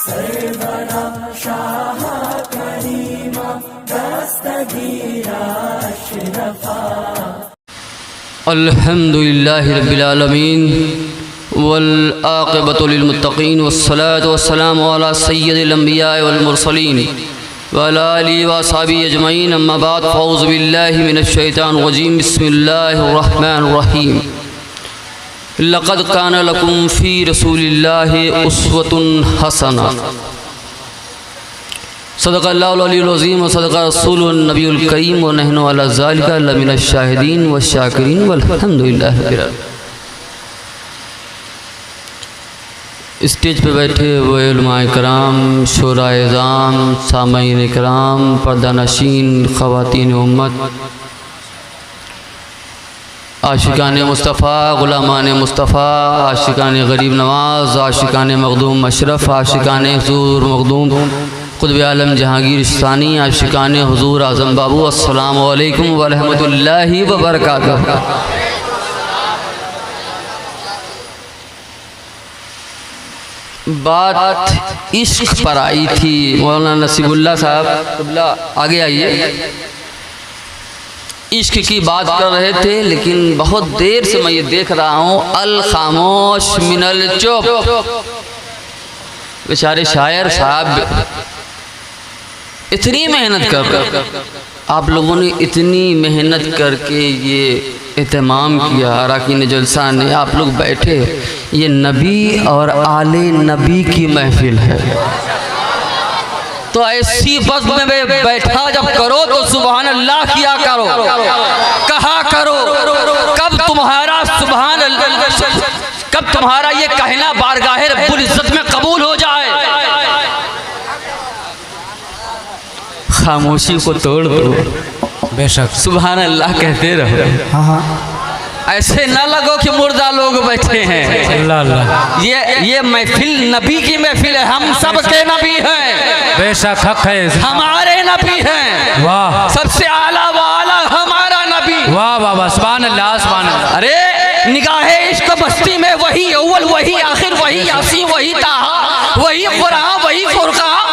सरवरा शाह करीमा दस्तगीरा अशरफा। अल्हम्दुलिल्लाहि रब्बिल आलमीन वल आक़िबतु लिल मुत्तक़ीन वस्सलातु वस्सलामु अला सय्यिदिल अंबिया वल मुरसलीन व अला आलिहि व अस्हाबिहि अजमईन। अम्मा बाद फ़अऊज़ु बिल्लाहि मिनश शैतानिर रजीम। बिस्मिल्लाहिर रहमानिर रहीम। लक़द कान लकुम फ़ी रसूलिल्लाहि उस्वतुन हसना। सदक़ल्लाहुल अलीयुल अज़ीम व सदक़ रसूलुन नबियुल करीम व नहनु अला ज़ालिका लमिनश शाहिदीन व शाकिरीन वल्हम्दुलिल्लाहि रब्बिल आलमीन। स्टेज पे बैठे हुए उलमाए कराम, शोराए इज़ाम, सामईन कराम, पर्दानशीन, ख़वातीन उम्मत, आशिकान मुस्तफ़ा, ग़ुलामान मुस्तफ़ा, आशिकान गरीब नवाज़, आशिकान मखदूम अशरफ, आशिकान हुज़ूर मखदूम क़ुत्ब आलम जहांगीर सानी, आशिकान हुज़ूर आज़म बाबू, अस्सलामु अलैकुम व रहमतुल्लाहि व बरकातुहू। बात इश्क पर आई थी। मौलाना नसीबुल्लाह साहब आगे आइए। इश्क की बात कर रहे थे, लेकिन बहुत देर से मैं ये देख रहा हूँ अल खामोश मिनल चुप। बेचारे शायर साहब इतनी मेहनत कर, आप लोगों ने इतनी मेहनत करके ये एहतमाम किया, अराकीन जलसा ने, आप लोग बैठे, ये नबी और आले नबी की महफिल है। तो ऐसी वक्त में बैठा जब करो तो सुभान अल्लाह किया करो, कहा करो। कब तुम्हारा सुभान अल्लाह, कब तुम्हारा ये कहना बारगाहे रब्बुल इज्जत में कबूल हो जाए। खामोशी को तोड़ दो, बेशक सुभान अल्लाह कहते रहो। हाँ, ऐसे न लगो कि मुर्दा लोग बैठे हैं। अल्लाह अल्लाह। ये महफिल नबी की महफिल है। हम सब के नबी हैं, बेशक हक है, हमारे नबी हैं। वाह, सबसे आला वाला हमारा नबी। वाह वाह वाह, सुभान अल्लाह सुभान अल्लाह। अरे निगाहे इश्क बस्ती में वही अव्वल, वही आखिर, वही यासीन, वही ताहा, वही कुरान, वही फुरकान,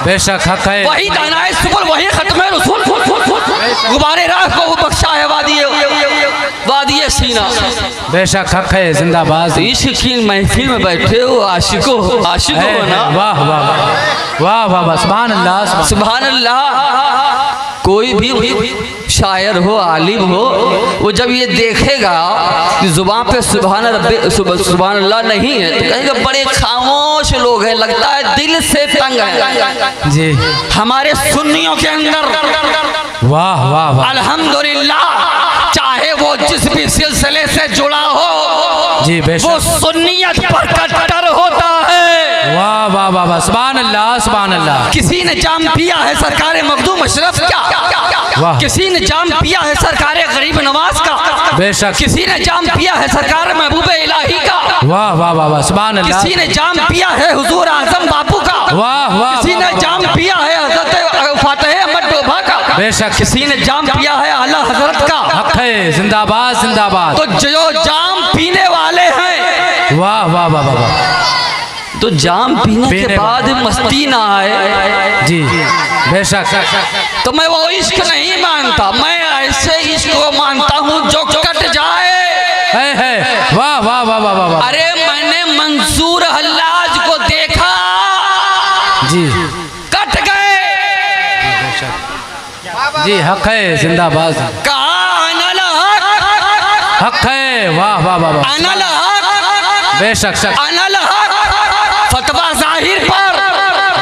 बेशक हक है, वही दानाए सुबुल, वही खत्मे रसूल, गुबारे राह को बख्शा है वादिये सीना। बेशक हक है, जिंदाबाद। इश्क की महफिल में बैठे हो, आशिको हो ना। वाह वाह वाह वाह वाह, सुभान अल्लाह सुभान अल्लाह। कोई भी शायर हो, आलिम हो, वो जब ये देखेगा कि जुबान पे सुभान अल्लाह नहीं है तो कहेगा बड़े खामोश लोग हैं, लगता है दिल से तंग है जी हमारे सुन्नियों के अंदर। वाह वाह वाह, अल्हम्दुलिल्लाह, चाहे वो जिस भी सिलसिले से जुड़ा हो जी बेशक, वो सुन्नियत पर कट्टर होता है। वाह वाह वाह वाह, सुभान अल्लाह सुभान अल्लाह। किसी ने जाम पिया है सरकार मखदूम अशरफ का, वाह, किसी ने जाम पिया है सरकार गरीब नवाज का, बेशक, किसी ने जाम पिया है सरकार महबूब इलाही का, वाह वाह वाह वाह, सुभान अल्लाह। किसी ने जाम पिया है हुजूर आजम बापू का, वाह वाह, किसी ने जाम पिया है हजरत फातिह अहमद डोभा का, बेशक, किसी ने जाम पिया है आला हजरत का। हक है, जिंदाबाद जिंदाबाद। तो जो जाम पीने वाले हैं, वाह वाह वाह वाह, तो जाम पीने के बाद मस्ती ना आए जी बेशक, तो मैं वो इश्क नहीं मानता। मैं ऐसे इश्क को मानता हूँ जो कट जाए। है वाह वाह वाह वाह वाह। अरे मैंने मंसूर हल्लाज को देखा जी, कट गए जी हक है, जिंदाबाद। कहा अनल हक है, वाह वाह वाह वाह, अनल बेशक अनल फतवा जाहिर पर,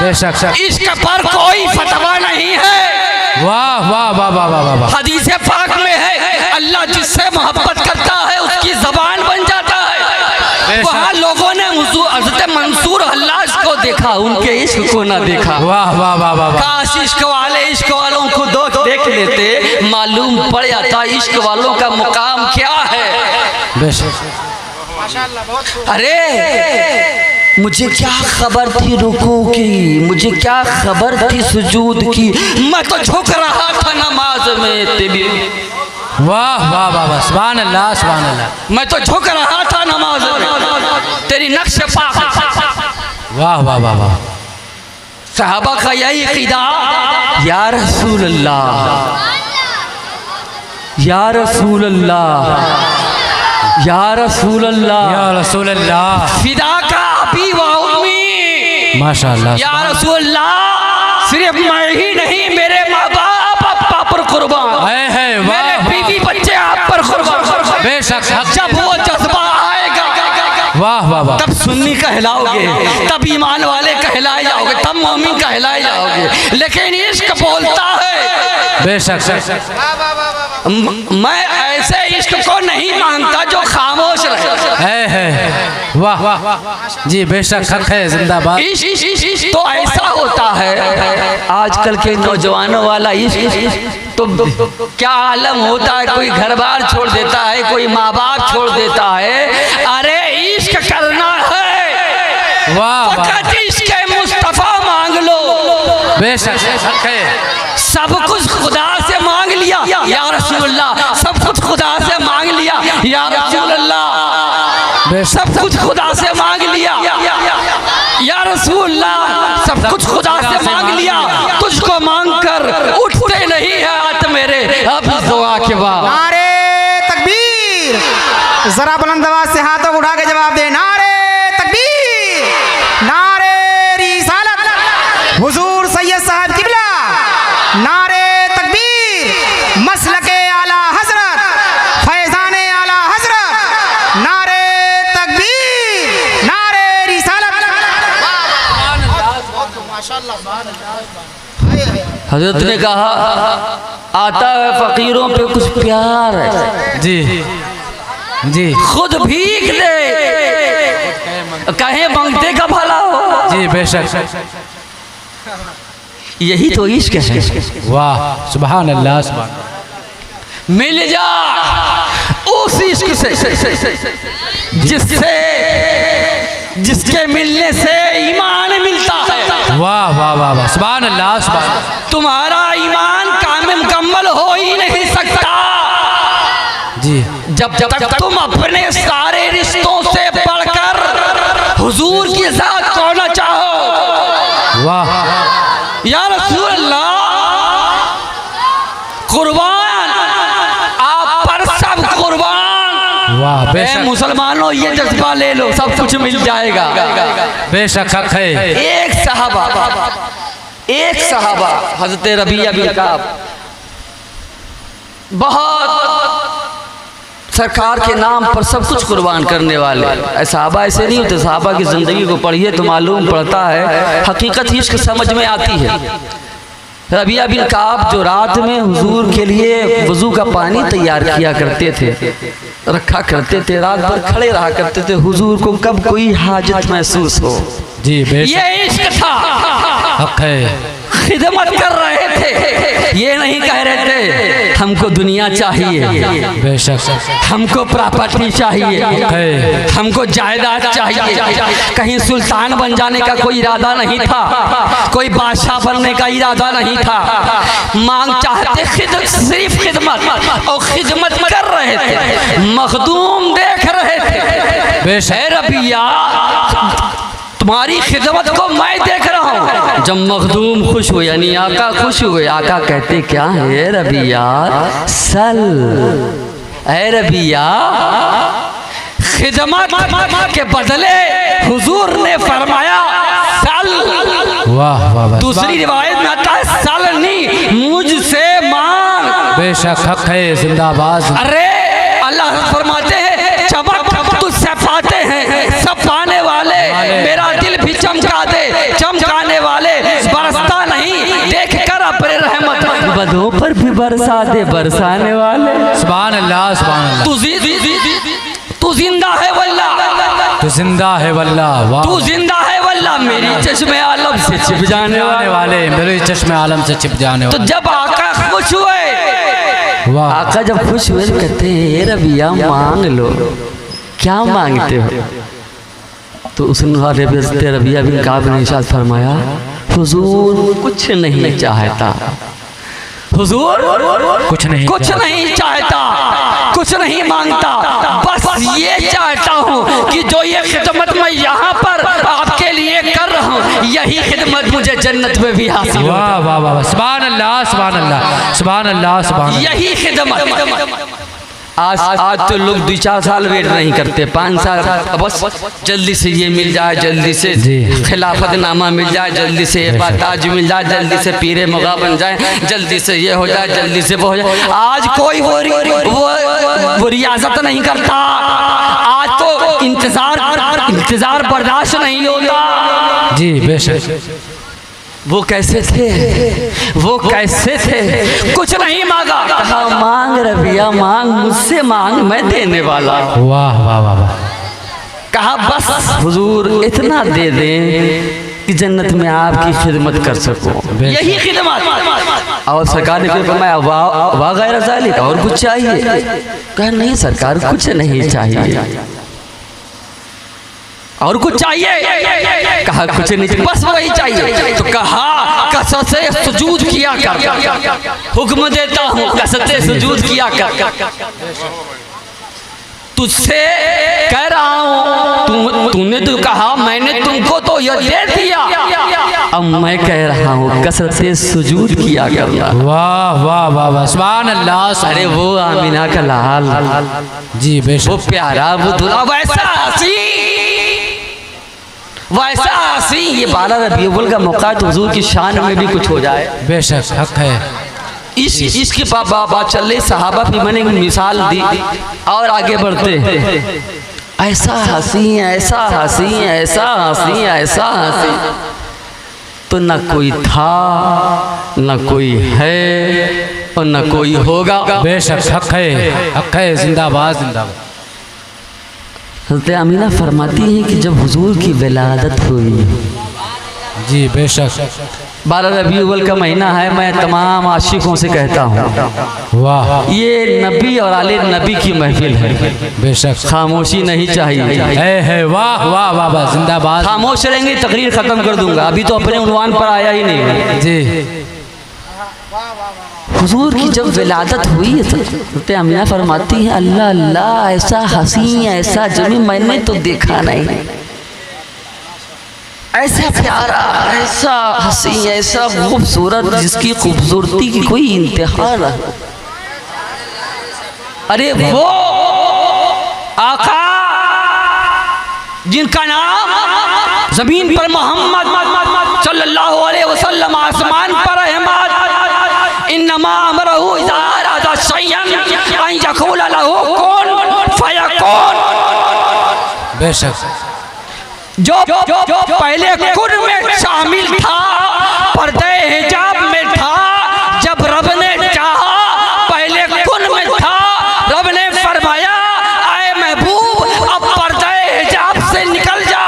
बेशक, इश्क पर कोई फतवा नहीं है। वाह वाह वाह वाह वाह वाह, हदीस पाक में है अल्लाह जिससे मोहब्बत करता है उसकी जबान बन जाता है। वहाँ लोगों ने हज़रत मंसूर हल्लाज को देखा, उनके इश्क को ना देखा। वाह वाह वाह वाह, काश इश्क वाले इश्क वालों को देख लेते, मालूम पड़ जाता इश्क वालों का मुकाम क्या है। बेशक, अरे मुझे क्या खबर थी रुकू की, मुझे क्या खबर थी सुजूद की, मैं तो झुक रहा था नमाज में तेरी। वाह वाह वाह वाह, सुभान अल्लाह सुभान अल्लाह। मैं तो झुक रहा था नमाज में तेरी नक्श पाक वाह वाह वाह वाह। सहाबा का यही अकीदा, या रसूल अल्लाह, या रसूल अल्लाह, या रसूल अल्लाह, या रसूल अल्लाह, फिदा का अबी व उम्मी, माशाअल्लाह, या रसूल अल्लाह, सिर्फ मैं ही नहीं मेरे माँ बाप आप पर कुर्बान है मेरे बीवी बच्चे आप पर कुर्बान। बेशक। जब वो जज्बा आएगा, वाह वाह वाह, तब सुन्नी कहलाओगे, तब ईमान वाले कहलाए जाओगे, तब मोमिन कहलाए जाओगे। लेकिन इश्क बोलता है। बेशक। मैं ऐसे इश्क को नहीं मानता जो खामोश रहे। है वाह वाह जी, बेशक हक है, जिंदाबाद। इश्क तो ऐसा होता है, आजकल के नौजवानों वाला इश्क तो क्या आलम होता है। कोई घर बार छोड़ देता है, कोई माँ बाप छोड़ देता है। अरे इश्क करना है, वाह वाह, इश्क मुस्तफा मांग लो। बेशक हक है। सब कुछ खुदा से मांग लिया, या रसूलुल्लाह, सब कुछ खुदा से मांग लिया, या रसूलुल्लाह, सब कुछ खुदा से मांग लिया, या रसूलुल्लाह, सब कुछ खुदा से मांग लिया। तुझको मांग कर उठते नहीं है हाथ मेरे अब दुआ के बाद। नारे तकबीर, जरा बुलंद आवाज से हाथों को उठा के जवाब दे। नारे तकबीर, नारे रिसालत हुजूर सैयद साहब किबला, नारे तकबीर, मसलके आला हजरत, फैजाने आला हजरत, नारे तकबीर, नारे रिसालत। हजरत ने कहा, आता है फकीरों पे कुछ प्यार है जी जी, खुद भीख दे, कहे मांगते का भला हो। जी बेशक, यही तो इश्क है। वाह सुभान अल्लाह, सुभान। मिल जा उस इश्क से जिसके मिलने से ईमान मिलता है। वाह वाह वाह वाह, सुभान अल्लाह, सुभान। तुम्हारा ईमान कामिल मुकम्मल हो ही नहीं सकता जी, जब तक तुम अपने सारे रिश्तों से बढ़कर हुजूर के साथ को न चाहो। वाह, या रसूल अल्लाह, कुर्बान आप पर सब कुर्बान। वाह बेशक, मुसलमानों ये जज्बा ले लो, सब कुछ मिल जाएगा। बेशक हक है। एक सहाबा हजरत रबिया बिन काब, बहुत सरकार के नाम पर सब कुछ कुर्बान करने वाले। सहाबा ऐसे नहीं होते। सहाबा की ज़िंदगी को पढ़िए तो मालूम पड़ता है, हकीकत इश्क समझ में आती है। रबिया बिन काब जो रात में हुजूर के लिए वज़ू का पानी तैयार किया करते थे, रखा करते थे, रात भर खड़े रहा करते थे, हुजूर को कब कोई हाजत महसूस हो। जी बेशक, ये इश्क था, हक है। खिदमत कर रहे थे, ये नहीं कह रहे थे हमको दुनिया चाहिए, बेशक हमको प्रॉपर्टी चाहिए, है। हमको जायदाद चाहिए। कहीं सुल्तान बन जाने का कोई इरादा नहीं था, कोई बादशाह बनने का इरादा नहीं था। मांग चाहते सिर्फ खिदमत, और खिदमत कर रहे थे, मखदूम देख रहे थे। बेशक रबिया, तुम्हारी खिदमत को मैं देख रहा हूँ। जब मखदूम खुश हुए, यानी आका खुश हुए, आका कहते क्या है रबिया, सल ऐ रबिया, खिदमत के बदले हुजूर ने फरमाया सल। वाह वाह वाह, दूसरी रिवायत में आता है सल नहीं, मुझसे मांग। बेशक हक है, जिंदाबाद। अरे अल्लाह फरमाते हैं, चमक तुझसे पाते हैं सब पाने वाले, मेरा दिल भी चमका दे चमकाने वाले, बरसता नहीं देख कर अपने रहमत, बदों पर भी बरसा दे बरसाने वाले। सुभान अल्लाह, सुभान अल्लाह। तू जिंदा है वल्लाह, तू जिंदा है वल्लाह, वाह। तू जिंदा है वल्लाह, मेरी चश्मे आलम से छिप जाने वाले, मेरे चश्मे आलम से छिप जाने वाले। तो जब आका खुश हुए, वाह, आका जब खुश हुए तो कहते हैं रबिया मांग लो, क्या मांगते हो? तो उसने रबिया बिन काब ने इरशाद फरमाया, हुजूर कुछ नहीं चाहता, हुजूर कुछ नहीं चाहता, कुछ नहीं मांगता, बस ये चाहता हूँ कि जो ये खिदमत मैं यहाँ पर आपके लिए कर यही खिदमत मुझे जन्नत में भी हासिल हो। वाह वाह वाह, सुभान अल्लाह सुभान अल्लाह सुभान अल्लाह सुभान अल्लाह। यही खिदमत आज तो लोग 2-4 साल वेट नहीं करते, 5 साल बस जल्दी से ये मिल जाए, जल्दी से खिलाफतनामा मिल जाए, जल्दी से ताज मिल जाए, जल्दी से पीरे मुगा बन जाए, जल्दी से ये हो जाए, जल्दी से वो हो जाए। आज कोई वो रियाजत नहीं करता। आज तो इंतजार बर्दाश्त नहीं होता। जी बेशक। वो कैसे थे, वो कैसे थे? कुछ नहीं मांगा, कहा मांग रबिया मांग, मुझसे मांग, मैं देने वाला। वाह वाह वाह वाह। कहा बस हुजूर इतना दे दें कि जन्नत में आपकी खिदमत कर सको, यही खिदमत। और सरकार ने फिर फरमाया वाह गैर ज़ालिक, और कुछ चाहिए? कहा नहीं सरकार कुछ नहीं चाहिए। और कुछ चाहिए? कहा कुछ नहीं चाहिए, बस वही चाहिए। तो कहा कसरत से सुजूद किया कर, हुक्म देता हूँ कसरत से सुजूद किया कर। तुझसे कह रहा हूँ, तूने तो कहा मैंने तुमको तो यह दे दिया, अब मैं कह रहा हूँ कसरत से सुजूद किया करना। वाह वाह वाह वाह, सुभान अल्लाह। अरे वो आमीना का लाल, जी बेशक, वो प्यारा, वो दूल्हा, वैसा हसी, वैसा हसी। ये 12 रबीउल अव्वल का मौका है तो हुजूर की शान में भी कुछ हो जाए। बेशक हक है। इसके बात चल रही, सहाबा भी मैंने मिसाल दी और आगे बढ़ते हैं। ऐसा हसी, ऐसा हसी, ऐसा हसी, ऐसा हसी, तो न कोई था, न कोई है और न कोई होगा। बेशक हक है, जिंदाबाद जिंदाबाद। हज़रत आमीना फरमाती हैं कि जब हुजूर की विलादत हुई, जी बेशक, 12 रबीउल अव्वल का महीना है, मैं तमाम आशिकों से कहता हूँ वाह, ये नबी और आले नबी की महफिल है, बेशक खामोशी नहीं चाहिए। है वाह वाह वाह वाह, जिंदाबाद। खामोश रहेंगे तकरीर खत्म कर दूंगा, अभी तो अपने उन्वान पर आया ही नहीं। जी हुजूर की जब विलादत हुई तो आमीना फरमाती है अल्लाह अल्लाह, ऐसा हसी, ऐसा जमी मैंने तो देखा नहीं, ऐसा प्यारा, ऐसा हसी, ऐसा खूबसूरत, जिसकी खूबसूरती की कोई इंतहा न हो। अरे वो आका जिनका नाम जमीन पर मोहम्मद सल्लल्लाहु अलैहि वसल्लम, आसमान पर अहमद, इन्नमा अमरहु इज़ा अरादा शयअन अन यक़ूला लहू कुन फयकून। बेशक, जो पहले कुन में शामिल था, पर्दे हिजाब में था, जब रब ने चाहा पहले कुन में था, रब ने फरमाया आए महबूब अब पर्दे हिजाब से निकल जा,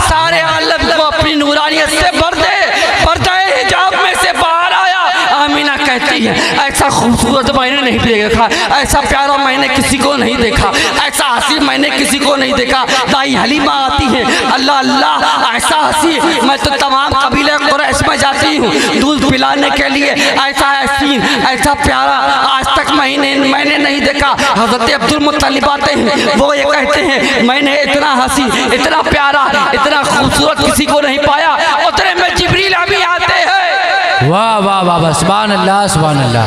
सारे आलम को अपनी नूरानियत से भर दे। पर्दे हिजाब में से बाहर आया। आमीना कहती है ऐसा खूबसूरत मैंने नहीं देखा, ऐसा प्यारा मैंने किसी को नहीं देखा, ऐसा हंसी मैंने किसी को नहीं देखा। दाई हलीमा आती है अल्लाह अल्लाह, ऐसा हंसी मैं तो तमाम कबीले कुरैश में जाती हूँ दूध पिलाने के लिए, ऐसा हसीन, ऐसा प्यारा आज तक मैंने नहीं देखा। हज़रत अब्दुल मुत्तलिब आते हैं, वो ये कहते हैं मैंने इतना हंसी, इतना प्यारा, इतना खूबसूरत किसी को नहीं पाया। उतरे में जिब्रील अभी आते हैं। वाह वाह वाह वाह, सुभान अल्लाह सुभान अल्लाह।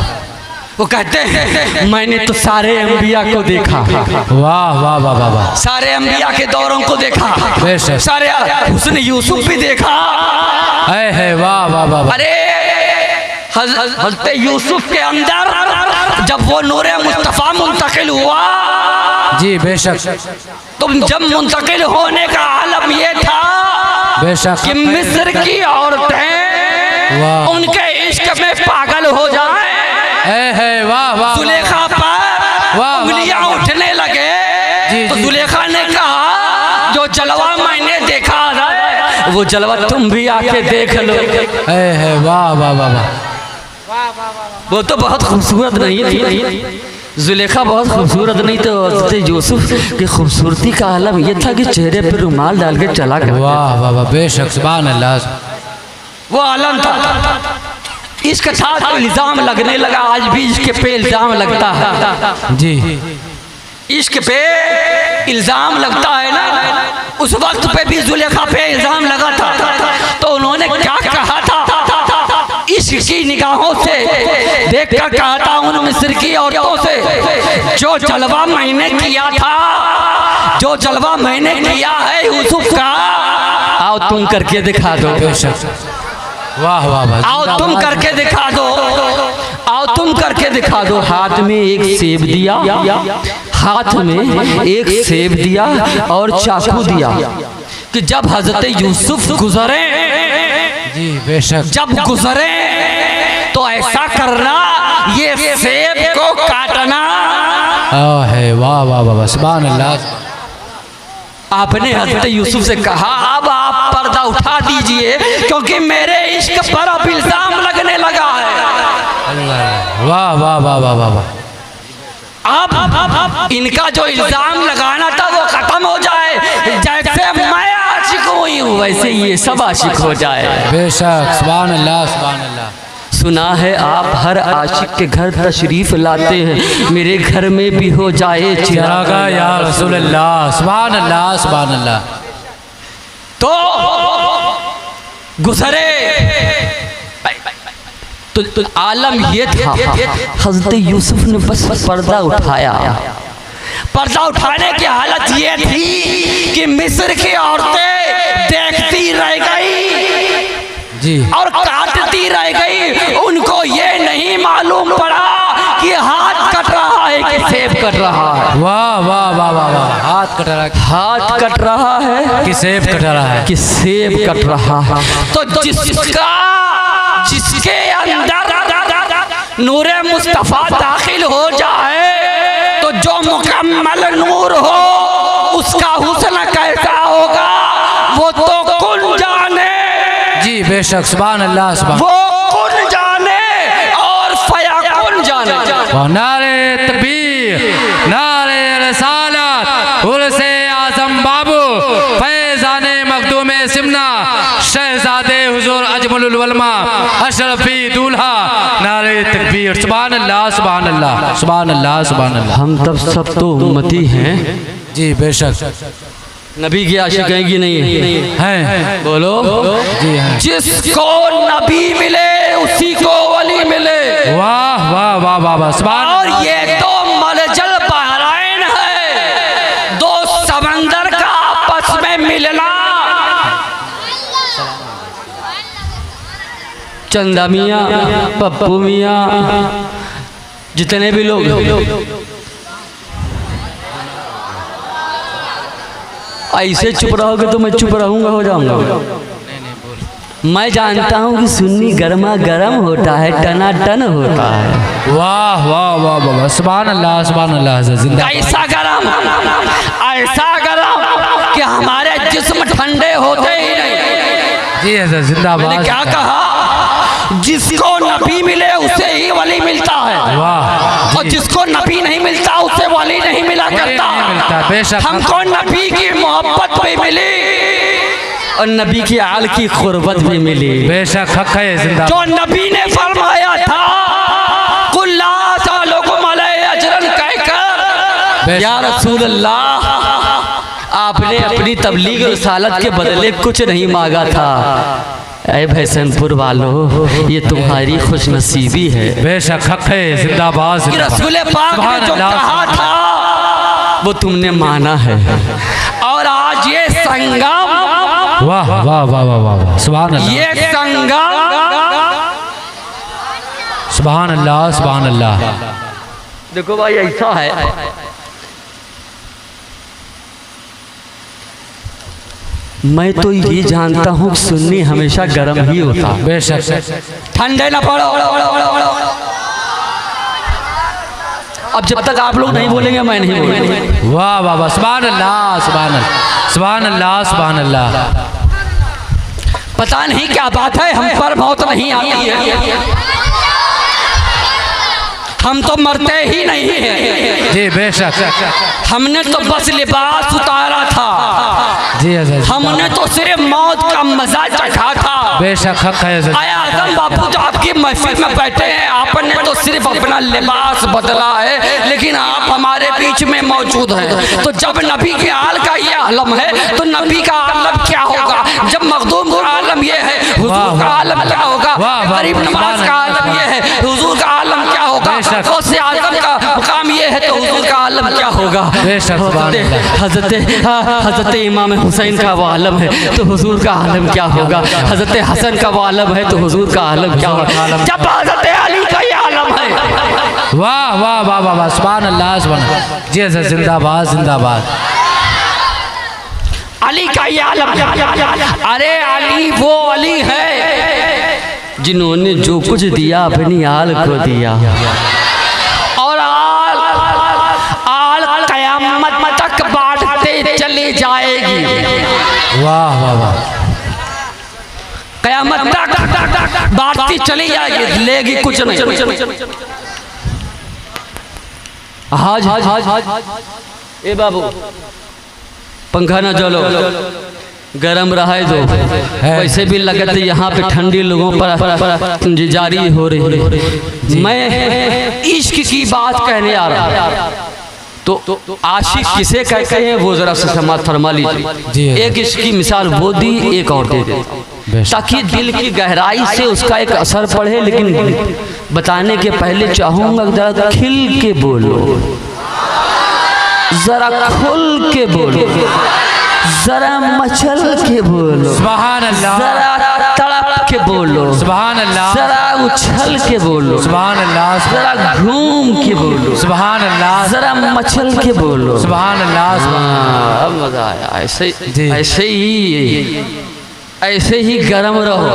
वो कहते हैं मैंने तो सारे अंबिया को देखा, वाह वाह वाह वाह वाह, सारे अंबिया के दौरों को देखा, बेशक, सारे हुस्न यूसुफ भी देखा। है वाह वाह वाह वाह। अरे हज़रत यूसुफ के अंदर जब वो नूरे मुस्तफ़ा मुंतकिल हुआ, जी बेशक, तो जब मुंतकिल होने का आलम ये था बेशक कि मिस्र की औरतें उनके इश्क में पागल हो जाएं। है वाह वाह, जुलेखा पर उंगलियां उठने लगे, तो जुलेखा ने कहा जो जलवा मैंने देखा था वो जलवा तुम भी आके देख लो। है वाह वाह वाह वाह, वो तो बहुत खूबसूरत नहीं थी, जुलेखा बहुत खूबसूरत नहीं, तो हज़रत यूसुफ की खूबसूरती का आलम ये था कि चेहरे पर रुमाल डाल के चला गया। वाह वाह वाह, बेशक, सुभान अल्लाह। वो आलम था, इश्क था तो इल्ज़ाम लगने लगा, आज भी इश्क पे इल्ज़ाम लगता है। जी, इश्क पे इल्ज़ाम लगता है ना, उस वक्त पे भी जुलेखा पे इल्ज़ाम लगा था। तो उन्होंने क्या निगाहों से देखकर कहता हूँ उन मिस्र की औरतों से, जो जलवा मैंने किया था, जो जलवा मैंने किया है यूसुफ का, आओ तुम करके दिखा दो। वाह वाह वाह, आओ तुम करके दिखा दो, आओ तुम करके दिखा दो। हाथ में एक सेब दिया, हाथ में एक सेब दिया और चाकू दिया कि जब हजरत यूसुफ गुजरे, जी बेशक, जब गुजरे तो ऐसा करना, ये सेब को काटना। है वाह वाह वाह, सुभान अल्लाह। आपने हजरत यूसुफ से कहा अब आप पर्दा उठा दीजिए क्योंकि मेरे इश्क पर अब इल्जाम लगने लगा है। अल्लाह, वाह वाह वाह वाह वाह वाह। अब इनका जो इल्जाम लगाना था वो खत्म हो जाए, जैसे मैं आशिक हुई हूँ वैसे ये सब आशिक हो जाए। बेशक, सुभान अल्लाह सुभान अल्लाह। सुना है आप हर आशिक के घर तशरीफ लाते हैं, मेरे घर में भी हो जाए चिरागा या रसूल अल्लाह, सुभान अल्लाह सुभान अल्लाह। तो गुजरे तो आलम ये था, हजरत यूसुफ ने बस पर्दा उठाया। पर्दा उठाने की हालत ये थी कि मिस्र की औरतें देखती रह गई जी और काटती रह गई। उनको ये नहीं मालूम पड़ा कि हाथ कट रहा है कि सेब कट रहा है। वाह वाह वाह वाह वाह, हाथ कट रहा है, हाथ कट रहा है कि सेब कट रहा है, कि सेब कट रहा है। तो जिसके अंदर नूरे मुस्तफा दाखिल हो जाए तो जो मुकम्मल नूर हो उसका हुस्न कैसा होगा वो तो कुल जाने। जी बेशक, सुभान अल्लाह सुभान। वो कुल जाने और फयाकुन जाने। नारे तकबीर, नारे रसालत, उर्से आज़म बाबू, फैज़ाने मखदूम सिमना, शहजादे हुजूर अजमल उलमा, अशरफी दूल्हा, नारे तकबीर, सुभान अल्लाह सुभान अल्लाह सुभान अल्लाह सुभान अल्लाह। हम तब सब तो उम्मती हैं। जी बेशक, नबी की आशिक है कि नहीं हैं? बोलो जी हैं। जिसको नबी मिले उसी को वली मिले। वाह वाह वाह वाह वाह, सुभान। और ये तो मलजल बहराइन है, दो समंदर का आपस में मिलना। चंदा मियाँ, पप्पू मियाँ, जितने भी लोग ऐसे चुप रहोगे तो मैं चुप रहूंगा, हो जाऊंगा। मैं जानता हूँ कि सुन्नी गर्मा गर्म होता है, टना टन होता है। वाह वाह वाह वाह, सुभान अल्लाह सुभान अल्लाह। जिंदा ऐसा गरम, ऐसा गरम कि हमारे जिस्म ठंडे होते ही नहीं। जी है, जिंदाबाद। मैंने क्या कहा? जिसको नबी मिले उसे ही वली मिलता है। वाह। और जिसको नबी नहीं मिलता उसे वली नहीं मिला करता। मिलता, बेशक। हमको नबी की मोहब्बत भी मिली और नबी की आल की खुरबत भी मिली। बेशक, हक है, जिंदाबाद। जो नबी ने फरमाया था कुल्ला सालुकुम अलैहि अजरन कहकर, या रसूल अल्लाह आपने अपनी तबलीग और रिसालत के बदले कुछ नहीं मांगा था। ऐ भैसनपुर वालों, ये तुम्हारी खुशनसीबी है। बेशक, हक है, जिंदाबाद जिंदाबाद। रसूल पाक ने जो कहा था वो तुमने माना है और आज ये संगम, वाह वाह वाह वाह वाह, सुभान अल्लाह, ये संगम, सुभान अल्लाह सुभान अल्लाह। देखो भाई ऐसा है, मैं तो ये जानता हूँ सुन्नी हमेशा गर्म ही होता। बेशक, ठंडे ना पड़ो। अब जब तक आप लोग नहीं बोलेंगे मैं नहीं बोलूंगा। वाह वाह वाह, सुभान अल्लाह सुभान अल्लाह सुभान अल्लाह सुभान अल्लाह। पता नहीं क्या बात है, हम पर मौत नहीं आती है, हम तो मरते ही नहीं हैं। जी बेशक, हमने तो बस लिबास उतारा था, जी हमने तो सिर्फ मौत का मजा चखा था। बेशक, हक है। आजम बापू जो आपकी महफिल में बैठे हैं, आपने तो सिर्फ अपना लिबास बदला है, लेकिन आप हमारे बीच में मौजूद हैं। तो जब नबी के आल का ये आलम है तो नबी का आलम क्या होगा? जब मखदूम का आलम ये है, हुजूर का आलम क्या होगा? वाह, वाह, गरीब नवाज का आलम ये है, हुजूर का आलम क्या होगा? बेशक। गौसे आजम का मुकाम ये है तो हुजूर का आलम क्या होगा? बेशक, सुभान अल्लाह। हजरत इमाम हुसैन का वो आलम है तो हुजूर का आलम क्या होगा? हजरत हसन का वो आलम है तो हुजूर का आलम क्या होगा? जब हजरत अली का ये आलम है। वाह वाह वाह वाह वाह, सुभान अल्लाह सुभान अल्लाह। जी सर, जिंदाबाद जिंदाबाद। अली का ये आलम, अरे अली वो अली है जिन्होंने जो कुछ दिया अपनी आल को दिया, और आल कयामत तक बांटते चली जाएगी। वाह वाह वाह, कयामत तक बांटती चली जाएगी, लेगी कुछ नहीं। हाज ए बाबू पंखा ना चलो, गरम रहा है तो वैसे भी लगता है यहाँ पे ठंडी लोगों पर जारी हो रही है। मैं इश्क की बात कहने आ रहा तो आशिक किसे कहते हैं वो जरा से समाज फरमा लीजिए। एक इसकी मिसाल वो दी, एक और दे दे ताकि दिल की गहराई से उसका एक असर पड़े। लेकिन बताने के पहले चाहूंगा जरा खिल के बोलो, जरा खुल के बोलो, जरा मचल के बोलो, सुभान अल्लाह, जरा तड़प के बोलो, सुभान अल्लाह, जरा उछल के बोलो, सुभान अल्लाह, जरा घूम के बोलो, सुभान अल्लाह, जरा मचल के बोलो, सुभान अल्लाह। अब मजा आया। ऐसे ही गरम रहो,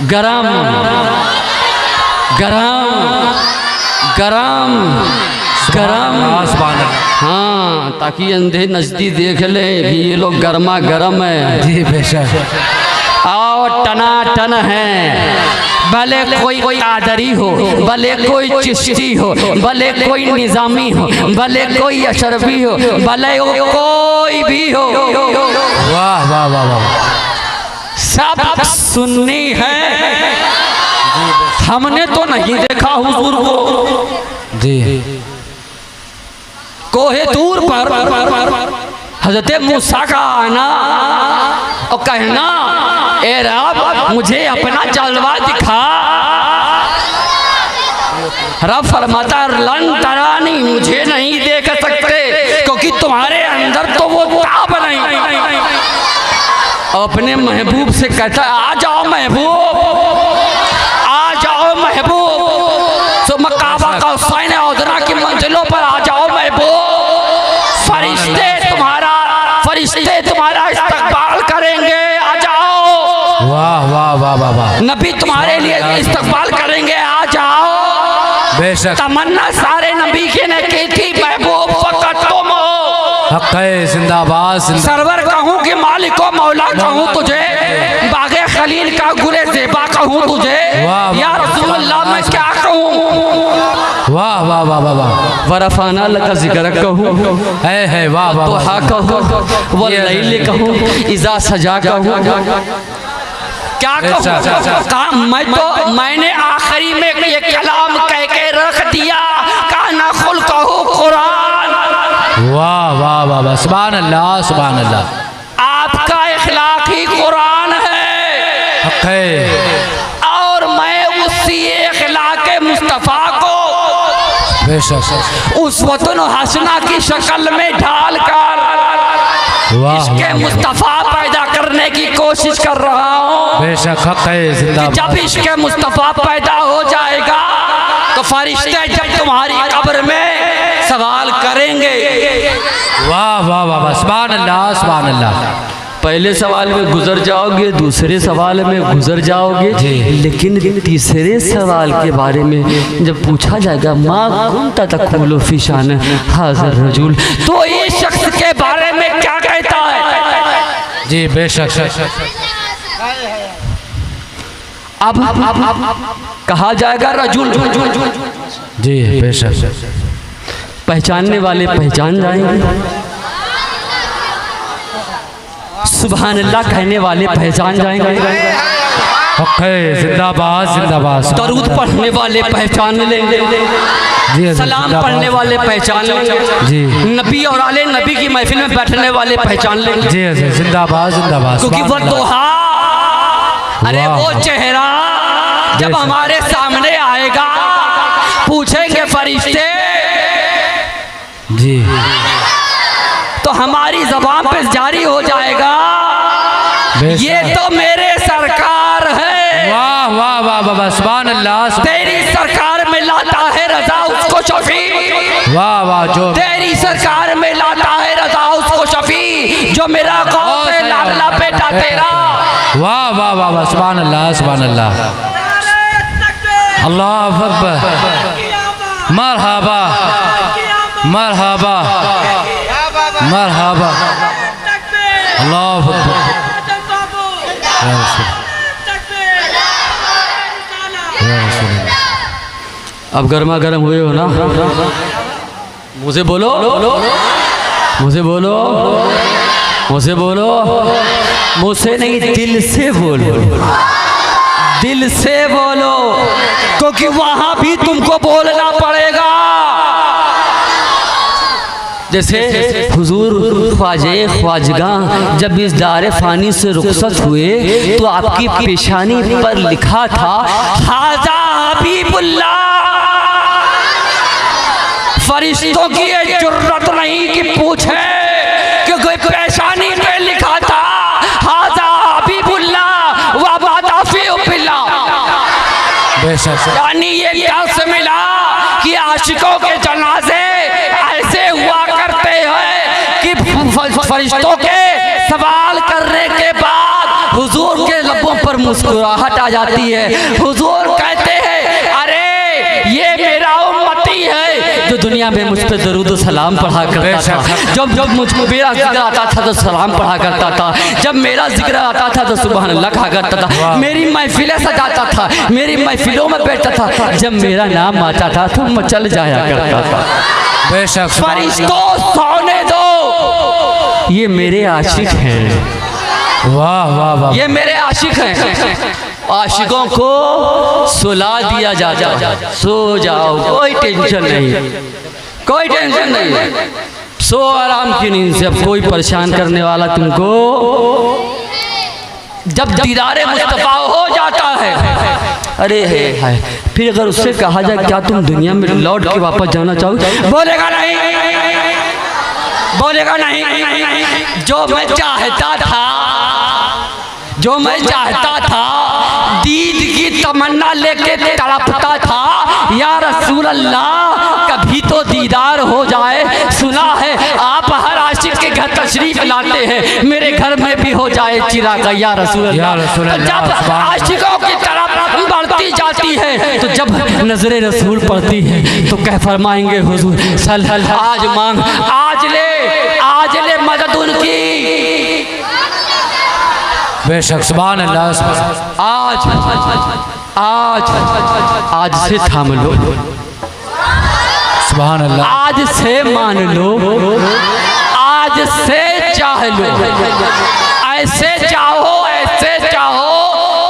गरम गरम गरम गरम, हाँ, ताकि अंधे नजदीक देख ले कि ये लोग गर्मा गर्म है। जी बेशक। आओ टना टन है, भले कोई कादरी हो, भले कोई चिश्ती हो, भले कोई निजामी हो, भले कोई अशरफी हो, भले कोई भी हो। वाह वाह वाह वाह, सब सुन्नी है। हमने तो नहीं देखा हुजूर को जी। कोहे दूर पर हजरत मूसा का आना और कहना, ए रब मुझे अपना जलवा दिखा। रब फरमाता, लन तरानी, मुझे नहीं देख सकते क्योंकि तुम्हारे अंदर तो वो ताब नहीं। अपने महबूब से कहता, आ जाओ महबूब, आ जाओ महबूब, तो मकाबा का हुसैन औदरा की मंजिलों पर आ जाओ महबूब। फरिश्ते तुम्हारा इस्तकबाल करेंगे, आ जाओ। वाह वाह वाह वाह वाह, नबी तुम्हारे लिए इस्तकबाल करेंगे, आ जाओ। बेशक। तमन्ना सारे नबी के ने की थी, महबूब फकत तुम हो। हक है, जिंदाबाद जिंदाबाद। सरवर कहूँ कि मालिक को मौला कहूँ तुझे, बागे खलील का गुरे ज़ेबा कहूँ तुझे, या रसूल अल्लाह मैं क्या कहूँ। वाह वाह वाह वाह वाह, वरफाना लका जिक्र कहूँ, है वाह वाह, तो हा कहूँ, वो लैल कहूँ, इज़ा सजा कहूँ, क्या कहूँ। मैंने आखिरी में ये कलाम कह के रख दिया, काना खुल कहूँ कुरान। वाह वाह वाह वाह, सुभान अल्लाह सुभान अल्लाह। आपका इखलाक ही कुरान है, हक है, और मैं उसी इखलाक मुस्तफ़ा को बेशक उस वतन हसना की शक्ल में ढालकर इसके मुस्तफ़ा पैदा करने की कोशिश कर रहा हूँ। बेशक हक है, जिंदाबाद। जब इसके मुस्तफ़ा पैदा हो जाएगा तो फरिश्ते जब तुम्हारी कब्र में सवाल करेंगे। वाह वाह वाह वाह, सुभान अल्लाह सुभान अल्लाह। पहले सवाल में गुजर जाओगे, दूसरे सवाल में गुजर जाओगे, लेकिन तीसरे सवाल के बारे में जब पूछा जाएगा, माँ कुंता तक़ूलु फ़ी शान हाज़िर रजूल, तो इस शख्स के बारे में क्या कहता है। जी बेशक। अब कहा जाएगा रजूल, जी बेशक। पहचानने वाले पहचान जाएंगे, सुभान अल्लाह कहने वाले पहचान जाएंगे, हक है, जिंदाबाद जिंदाबाद। दरूद पढ़ने वाले पहचान लेंगे, सलाम पढ़ने वाले पहचान लेंगे, जी। नबी और आले नबी की महफिल में बैठने वाले पहचान लेंगे, जी जिंदाबाद जिंदाबाद। क्योंकि वह दोहा अरे वो चेहरा जब हमारे सामने आएगा, पूछेंगे फरिश्ते जी, तो हमारी ज़बान पे जारी हो जाएगा, ये तो मेरे सरकार है। वाह वाह वाह वाह, सुभान अल्लाह। तेरी सरकार में लाता है रजा उसको शफी। वाह वाह, जो तेरी सरकार में लाता है रजा उसको शफी, जो मेरा कौम है लाडला बेटा तेरा। वाह वाह वाह वाह, सुभान अल्लाह सुभान अल्लाह। अल्लाह अकबर, मरहबा मरहबा मरहबा, अल्लाह अकबर। अब गर्मा गर्म हुए हो ना, मुझे बोलो, मुझे बोलो, मुझे बोलो, मुझसे नहीं दिल से बोलो, दिल से बोलो, क्योंकि वहां भी तुमको बोलना पड़ेगा। जैसे हुजूर ख्वाजे ख्वाजगा जब इस दारे फानी से रुखसत हुए तो आपकी पेशानी पर लिखा था हाजा हबीबुल्लाह। फरिश्तों की ये जुर्रत नहीं कि पूछे, क्योंकि पेशानी पे लिखा था हाजा हबीबुल्लाह व बादाफी बिल्लाह। यानी ये क्या से मिला कि आशिकों के जनाजे ऐसे हुआ करते हैं कि फरिश्तों के सवाल करने के बाद हुजूर के लबों पर मुस्कुराहट आ जाती है। हुजूर कहते हैं अरे ये मेरा उम्मती है जो दुनिया में मुझ पर दरूद सलाम पढ़ा करता था। जब जब मुझको मेरा जिक्र आता था तो सलाम पढ़ा करता था, जब मेरा जिक्र आता था तो सुभान अल्लाह कहा करता था, मेरी महफिलें सजाता था, मेरी महफिलों में बैठता था, जब मेरा नाम आता था तो मैं चल जाया करता था। बेशक फरिश्तों सोने दो, ये मेरे आशिक हैं। वाह वाह वाह, ये मेरे आशिक हैं। आशिकों को सुला दिया जाता, सो जाओ, कोई टेंशन नहीं, कोई टेंशन नहीं, सो आराम की नींद से। अब कोई परेशान करने वाला तुमको जब दीदारे मुस्तफा हो जाता है, अरे है फिर अगर उससे कहा जाए क्या तुम दुनिया में लौट के वापस जाना चाहोगे, बोलेगा नहीं, बोलेगा नहीं। जो मैं चाहता था, जो मैं चाहता था, दीद की तमन्ना लेके तड़पता था, या रसूल अल्लाह कभी तो दीदार हो जाए। सुना है आप हर आशिक के घर तशरीफ लाते हैं, मेरे घर में भी हो जाए चिराग या रसूल अल्लाह। जब आशिकों की तरफ बढ़ती जाती है तो जब नजरे रसूल पड़ती है तो कह फरमाएंगे हुजूर सल आज मांग, आज ले मदद उनकी। बेशक सुभान अल्लाह। आज से थाम लो, सुभान अल्लाह। आज से मान लो, आज से चाह लो, ऐसे चाहो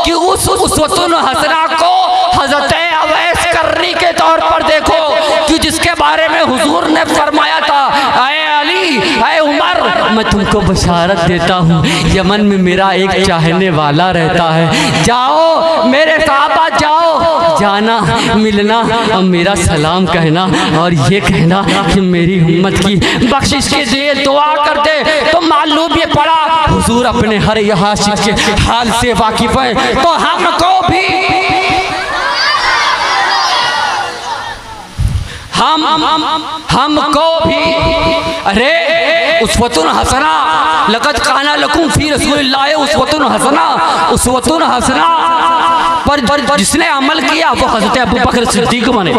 कि उस उसवतुल हसना को हजरत अवैस करनी के तौर पर देखो कि जिसके बारे में हुजूर ने फरमाया था, ऐ अली, ऐ उमर, मैं तुमको बशारत देता हूँ यमन में मेरा एक चाहने वाला रहता है। जाओ मेरे साहबा, जाओ, जाना, मिलना और मेरा सलाम कहना और ये कहना कि मेरी उम्मत की बख्शिश के लिए दुआ कर दे। तो मालूम ये पड़ा हुजूर अपने हर आशिक के हाल से वाकिफ है, तो हमको भी हमको भी अरे उसवतुन हसना लक़द काना लकुम फी रसूलिल्लाह उसवतुन हसना, उसवतुन हसना पर जिसने अमल किया वो हज़रत अबू बकर सिद्दीक़ बने।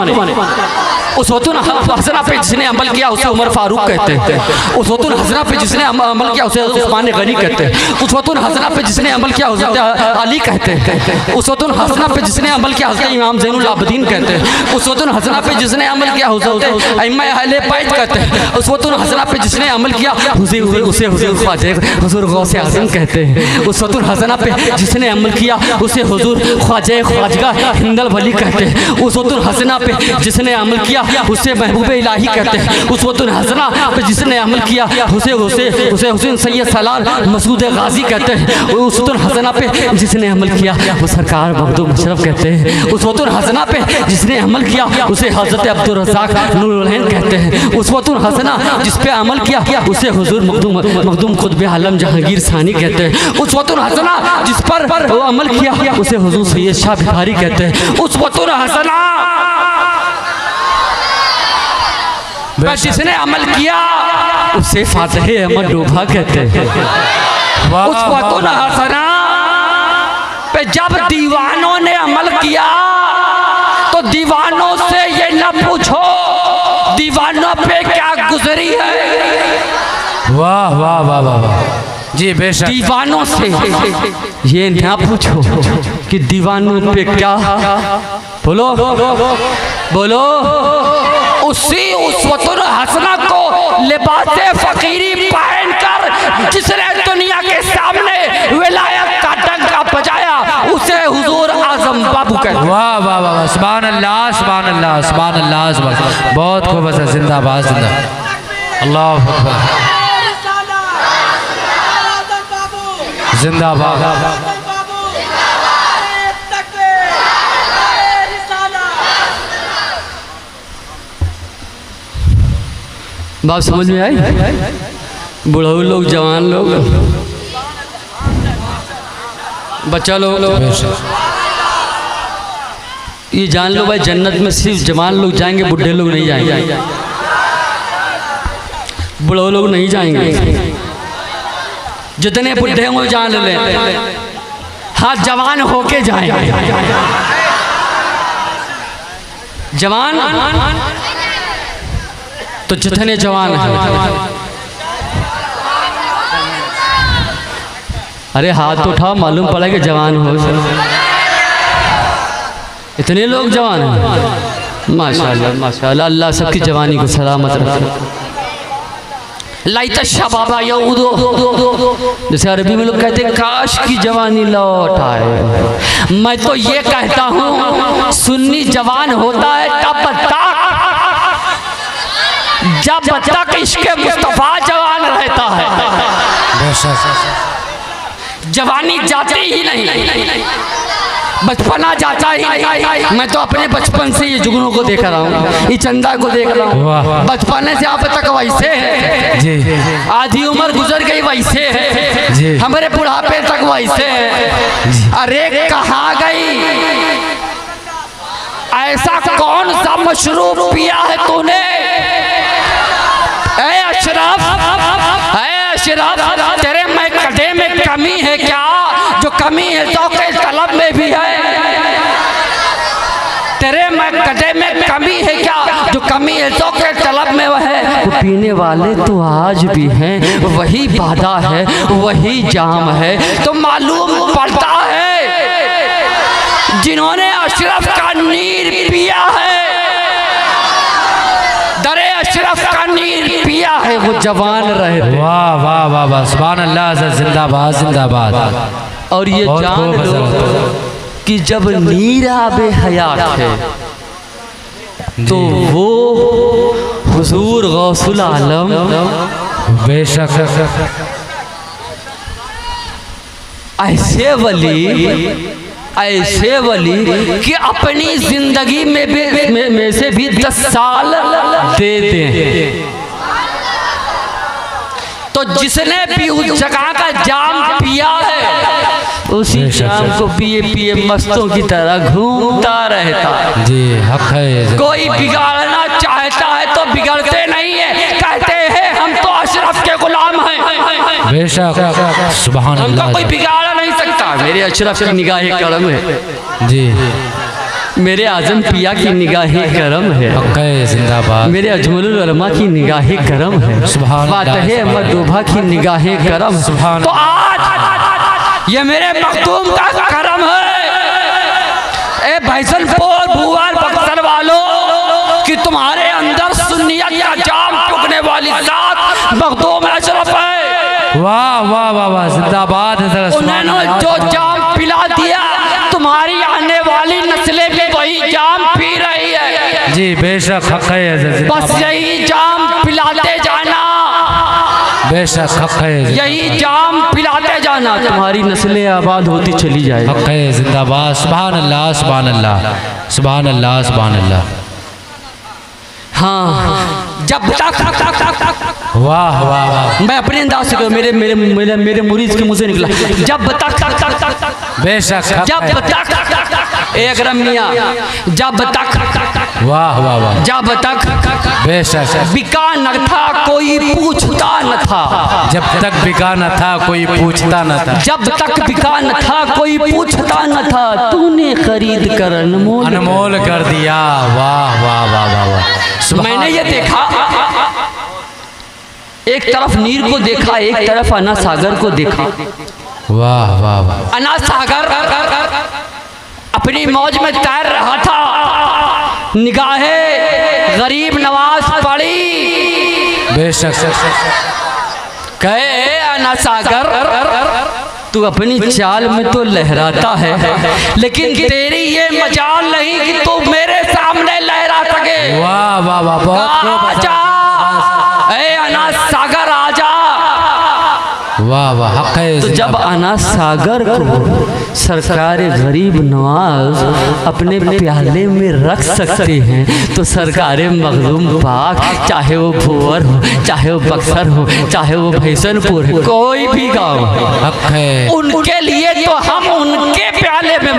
उसवतुन हसना पे जिसने अमल किया उसे उमर फारूक कहते हैं। उसवतुन हसना पे जिसने अमल किया उसे उस्मान गनी कहते हैं। उसवतुन हसना पे जिसने अमल किया हज़रत अली कहते हैं। उसवतुन हसना पे जिसने अमल किया हज़रत इमाम ज़ैनुल आबिदीन कहते हैं। उसवतुन हसना पे जिसने अमल किया हज़रत अइम्मा अहले बैत कहते हैं। उसवतुन हसना पे जिसने अमल किया उसे हुजूर ख्वाजा हुजूर गौसे आज़म कहते हैं। उसवतुन हसना पे जिसने अमल किया उसे हुजूर ख्वाजा ख्वाजगा हिंदल वली कहते हैं। उसवतुन हसना पे जिसने अमल किया किया उसे महबूब इलाही कहते हैं। उसवतुल हसना पे जिसने अमल किया उसे हुसैन सैयद सलाल मसूद गाजी कहते हैं। उसवतुल हसना पे जिसने अमल किया वो सरकार मखदूम अशरफ कहते हैं। उसवतुल हसना पे जिसने अमल किया उसे हज़रत अब्दुल रज़्ज़ाक़ नूरुल कहते हैं। उसवतुल हसना जिस पे अमल किया उसे हुजूर मखदूम खुतबे आलम जहांगीर सानी कहते हैं। उसवतुल हसना जिस पर अमल किया उसे हुजूर सैयद शाह भिखारी कहते हैं। उसवतुल हसना जिसने अमल किया उसे फातिह अहमद डोभा कहते हैं। उसवतुल हसना पे जब दीवानों ने अमल किया तो दीवानों से ये न पूछो दीवानों पे क्या गुजरी है। वाह वाह वाह वाह वाह जी बेशक। दीवानों से ये ना पूछो कि दीवानों पे क्या, बोलो बोलो। उसी उसवतुल हसना को लिबासे फकीरी पहनकर जिसने दुनिया के सामने विलायत का डंका बजाया उसे हुजूर आजम बाबू कहते हैं। वाह वाह वाह सुभान अल्लाह सुभान अल्लाह सुभान अल्लाह सुभान। बहुत खूब है, जिंदाबाद जिंदाबाद अल्लाह अकबर जिंदाबाद। बात समझ में आई? बुढ़ऊ लोग, जवान लोग, बच्चा लोग, ये जान लो भाई जन्नत में सिर्फ जवान लोग जाएंगे, बुढ़े लोग नहीं जाएंगे, बुढ़ऊ लोग नहीं जाएंगे। जितने बुढ़े हों जान ले, हाँ जवान होके जाएंगे। जवान तो जितने जवान हैं, अरे हाथ उठाओ, मालूम पड़ा कि जवान हो। इतने लोग जवान हैं, माशाल्लाह माशाल्लाह। अल्लाह सबकी जवानी को सलामत रखे। लाइता शबाबा यऊदो, जैसे अरबी में लोग कहते हैं काश की जवानी लौट आए। मैं तो ये कहता हूँ सुन्नी जवान होता है जब तक इश्क़े मुस्तफ़ा जवान रहता है। जवानी जाती ही नहीं, बचपना जाता ही नहीं। मैं तो अपने बचपन से ये जुगनों को देख रहा हूँ, ये चंदा को देख रहा हूँ, बचपने से आप तक वैसे है। आधी उम्र गुजर गई वैसे है, हमारे बुढ़ापे तक वैसे है। अरे कहाँ गई? ऐसा कौन सा मशरूब पिया है तूने? अशरफ, तेरे में कदे में कमी है क्या? जो कमी है ज़ौक़े तलब में भी है। तेरे में कदे में कमी है क्या? जो कमी है ज़ौक़े तलब में वह है। वो पीने वाले तो आज भी हैं, वही बादा है, वही जाम है। तो मालूम पड़ता है जिन्होंने अशरफ का नीर पिया है, दरे अशरफ का नीर पिया है, वो जवान रहे। वाह वाह वाह वाह सुभान अल्लाह, जिंदाबाद जिंदाबाद। और ये जान लो कि जब नीर आबे हयात है तो वो हुजूर गौसुल आलम बेशक ऐसे वली कि अपनी जिंदगी में से भी 10 साल दे दें। तो जिसने भी उस जगह का जाम पिया है उसी जाम को पिए पिए मस्तों की तरह घूमता रहता। जी हक है। कोई बिगाड़ना चाहता है तो बिगड़ते नहीं है, कहते हैं हम तो अशरफ के गुलाम हैं। बेशक सुभान अल्लाह, हमको कोई बिगाड़ नहीं सकता। मेरे अशरफ की निगाह करम है जी, मेरे आजम पिया की निगाह करम है, जिंदाबाद। मेरे अजमलुल उलमा की निगाह करम है, फातिह अहमद डोभा की निगाह करम। तो आज ये मेरे मखदूम का करम है। ए भैसनपुर भूवाल बक्सर वालों कि तुम्हारे अंदर सुन्नियत का जाम फूकने वाली जात मखदूम अशरफ है। वाह वाह वाह वाह जिंदाबाद। उन्होंने जो जाम पिला दिया तुम्हारी आने वाली नस्लें भी वही जाम पी रही है। जी बेशक हक है, बस यही जाम पिलाते जाना, बेशक हक है, यही जाम पिलाते जाना, तुम्हारी नस्लें आबाद होती चली जाए। हक है जिंदाबाद। सुभान अल्लाह सुभान अल्लाह सुभान अल्लाह सुभान अल्लाह। हाँ, जब तक वाह वाह वाह, मैं अपने अंदाज से कहूं, मेरे मेरे मेरे मेरे मुरीद के मुंह से निकला, जब तक बेशक हक जब है। तक एक रमिया, जब तक वाह वाह वाह, जब तक बेशक बिका न था कोई पूछता न था, जब तक बिका न था कोई पूछता न था, जब तक बिका न था कोई पूछता न था, तूने खरीद कर अनमोल कर दिया। वाह वाह वाह वाह वाह। मैंने ये देखा, एक तरफ नीर को देखा, एक तरफ अना सागर को देखा। वाह वाह वाह। अना सागर अपनी मौज में तैर रहा था, निगाहे गरीब नवाज पड़ी। बेशक कहे अना सागर, तू अपनी चाल में तो लहराता है, लेकिन तेरी ये मजाल नहीं कि तू मेरे सामने लहरा सके। वाह वाह वाह, बहुत आजा, ए अना सागर आजा। वाह वाह, हक है। तो जब अना सागर को सरकार गरीब नवाज अपने प्याले में रख सकते हैं, तो सरकार मखदूम पाक, चाहे वो भुवर हो, चाहे वो बक्सर हो, चाहे वो भैसनपुर हो, कोई भी गाँव, हक है, उनके लिए तो हम उनके प्याले में,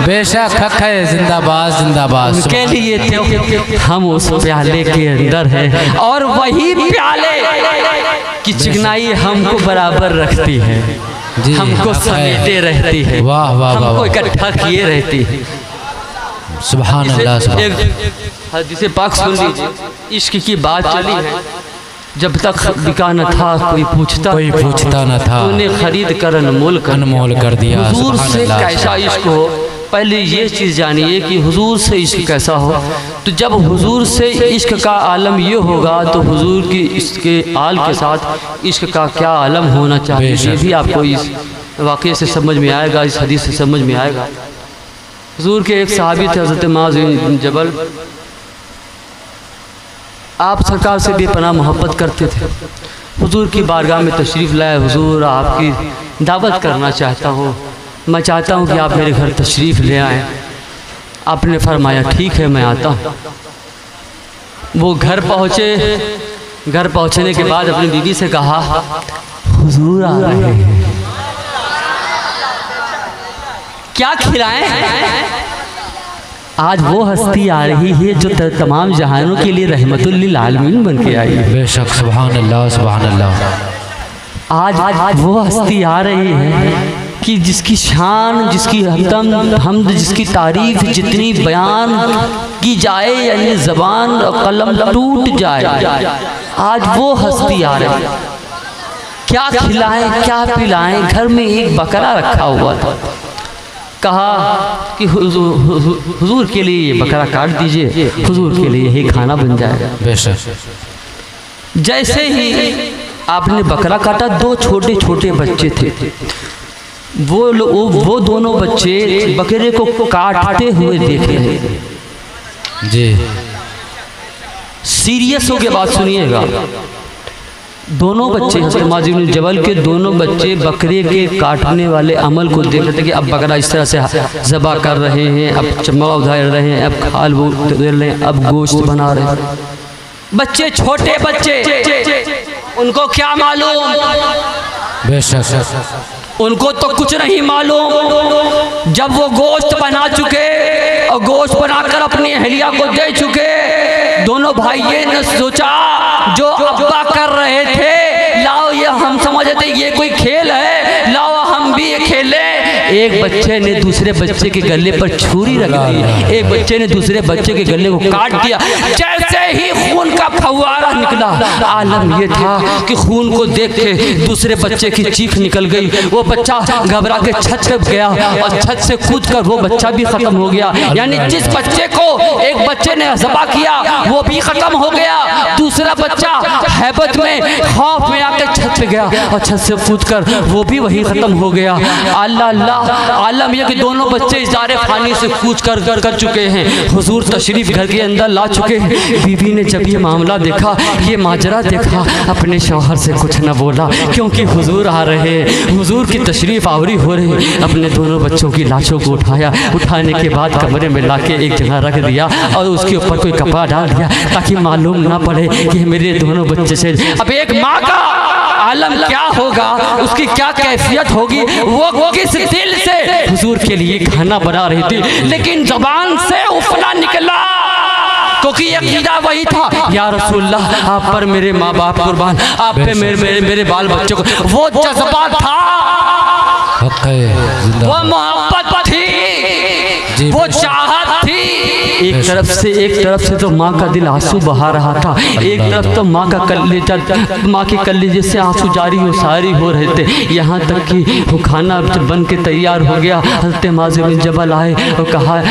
बेशक हक है। जिंदाबाद जिंदाबाद। उनके लिए तो हम उस प्याले के अंदर हैं, और वही प्याले की चिकनाई हमको बराबर रखती है, जी, हमको समेटे रहती है, वाह वाह वाह, हमको इकट्ठा किए रहती है। सुभान अल्लाह सुभान। एक हदीस पाक सुन लीजिए, इश्क की बात चली है, जब तक बिका न था कोई पूछता न था, तूने खरीद कर अनमोल कर दिया। हुजूर सुभान से अल्लाह। कैसा इश्क हो, पहले ये चीज़ जानिए कि हुजूर से इश्क कैसा हो। तो जब हुजूर से इश्क का आलम ये होगा, तो हुजूर की इसके आल के साथ इश्क का क्या आलम होना चाहिए, ये भी आपको इस वाक़े से समझ में आएगा, इस हदीस से समझ में आएगा। हुजूर के एक सहाबी थे हज़रत मुआज़ बिन जबल, आप सरकार से बेपनाह मोहब्बत करते थे। हुजूर की बारगाह में तशरीफ़ लाए, हुजूर आपकी दावत करना चाहता हूँ, मैं चाहता हूँ कि आप मेरे घर तशरीफ़ ले आएँ। आपने फरमाया ठीक है मैं आता हूँ। वो घर पहुँचे, घर पहुँचने के बाद अपनी बीवी से कहा, हुजूर आ रहे हैं, क्या खिलाएं? आज वो हस्ती आ रही है जो तमाम जहानों के लिए रहमतुल लिल आलमीन बन के आई है। बेशक सुभान अल्लाह सुभान अल्लाह। आज वो हस्ती आ रही है कि जिसकी शान, जिसकी हमद, जिसकी तारीफ जितनी बयान की जाए, यानी ज़बान और कलम टूट जाए। आज वो हस्ती आ रही है। क्या खिलाएं, क्या पिलाएं? घर में एक बकरा रखा हुआ था, कहा कि हुजूर के लिए ये बकरा काट दीजिए, हुजूर के लिए यही खाना बन जाएगा। बेशक। जैसे ही आपने बकरा काटा, दो छोटे छोटे बच्चे थे, वो दोनों बच्चे बकरे को काटते हुए देख रहे थे। जी, सीरियस हो के बात सुनिएगा। दोनों बच्चे हज़रत मुआज़ बिन जबल के दोनों बच्चे बकरे के काटने वाले अमल को देख रहे थे कि अब बकरा इस तरह से ज़बा कर रहे हैं, अब चमड़ा उधार रहे हैं, अब खाल वो दे रहे हैं, अब गोश्त बना रहे हैं। बच्चे, छोटे बच्चे, उनको क्या मालूम? बेशक उनको तो कुछ नहीं मालूम। जब वो गोश्त बना चुके और गोश्त बनाकर अपनी अहलिया को दे चुके, दोनों भाइयों ने सोचा जो अब्बा कर रहे थे, लाओ ये हम समझते थे ये कोई खेल है, लाओ हम भी ये खेलें। एक बच्चे ने दूसरे बच्चे के गले पर छुरी रख दी, एक बच्चे ने दूसरे बच्चे के गले को काट दिया। जैसे ही खून का फव्वारा निकला, आलम ये था कि खून को देख के दूसरे बच्चे की चीख निकल गई। वो बच्चा घबरा के छत पे गया और छत से कूद कर वो बच्चा भी खत्म हो गया। यानी जिस बच्चे को एक बच्चे ने ज़बा किया वो भी खत्म हो गया, दूसरा बच्चा हैबत में खौफ में आके छत पे गया और छत से कूद कर वो भी वही खत्म हो गया। अल्लाह अल्लाह आलम यह कि दोनों बच्चे इजारे फानी से कूच कर चुके हैं। हुजूर तशरीफ घर के अंदर ला चुके हैं। बीवी ने जब ये मामला देखा, ये माजरा देखा, अपने शौहर से कुछ न बोला, क्योंकि हुजूर आ रहे हैं, हुजूर की तशरीफ आवरी हो रही। अपने दोनों बच्चों की लाशों को उठाने के बाद कमरे में लाके एक जगह रख दिया और उसके ऊपर कोई कपड़ा डाल दिया ताकि मालूम ना पड़े कि मेरे दोनों बच्चे से। अब एक माँ का आलम क्या होगा, उसकी क्या कैफियत होगी, वो किस दिल से हुजूर के लिए खाना बना रही थी, लेकिन ज़बान से उफना निकला, क्योंकि अकीदा वही था, या रसूलल्लाह आप पर मेरे माँ बाप कुर्बान, आप पे मेरे बाल बच्चों को। वो जज्बा था, वो मोहब्बत थी, वो चाहत थी। एक तरफ से तो माँ का दिल आंसू बहा रहा था, एक तरफ तो माँ के कलेजे से आंसू जारी हो सारी हो रहे थे। यहाँ तक कि वो खाना जब बन के तैयार हो गया, हज़रत मुआज़ बिन जबल आए और कहा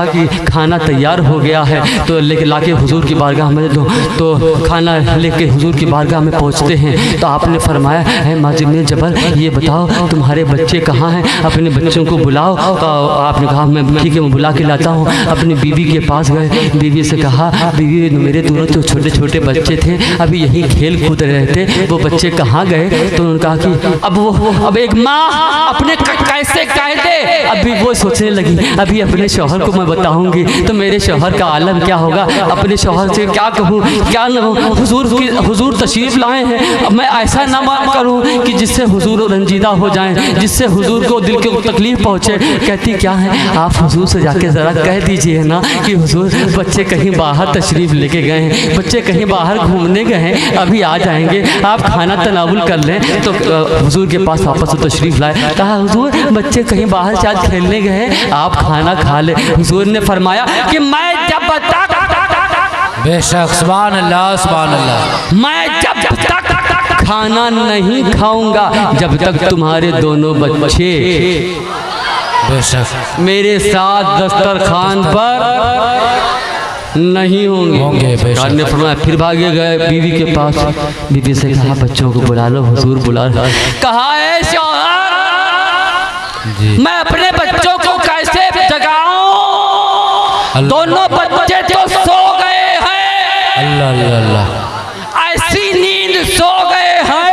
कि खाना तैयार हो गया है, तो लेके लाके हुजूर की बारगाह में दो। तो खाना लेके हुजूर की बारगाह में पहुँचते हैं तो आपने फरमाया, है मुआज़ बिन जबल ये बताओ तुम्हारे बच्चे कहाँ हैं, अपने बच्चों को बुलाओ। तो आपने कहा मैं ठीक है, मैं बुला के लाता हूँ। अपनी बीवी के पास गए, बीवी से कहा, बीवी मेरे दोनों तो छोटे छोटे बच्चे थे, अभी यहीं खेल कूद रहे थे, वो बच्चे कहाँ गए? तो उन्होंने कहा कि अब एक माँ अपने कैसे कह दे। अभी वो सोचने लगी, अभी अपने शौहर को मैं बताऊंगी तो मेरे शौहर का आलम क्या होगा, अपने शौहर से क्या कहूँ क्या न कहूँ। हुजूर तशरीफ लाए हैं, अब मैं ऐसा ना करूँ कि जिससे हुजूर रंजीदा हो जाएं, जिससे हुजूर को दिल को तकलीफ पहुँचे। कहती क्या है, आप हुजूर से जाके ज़रा कह दीजिए ना कि हुजूर बच्चे कहीं बाहर तशरीफ़ लेके गए हैं, बच्चे कहीं बाहर घूमने गए हैं, अभी आ जाएंगे, आप खाना तनावुल कर लें। तो हुजूर के पास वापस तशरीफ़ लाए, कहा हुजूर बच्चे कहीं बाहर शायद खेलने गए हैं, आप खाना खा लें। हुजूर ने फरमाया कि मैं जब तक, बेशक सुभान अल्लाह सुभान अल्लाह, मैं जब तक खाना नहीं खाऊंगा जब तक तुम्हारे दोनों बच्चे बेशक मेरे साथ दस्तरखान पर नहीं होंगे। ने फरमाया, फिर भागे गए बीवी के पास, बीवी से कहा बच्चों को बुला लो, हुजूर बुला रहे। कहा है शौहर मैं अपने बच्चों को कैसे जगाऊं, दोनों बच्चे तो सो गए हैं, अल्लाह अल्लाह अल्लाह, ऐसी नींद सो गए हैं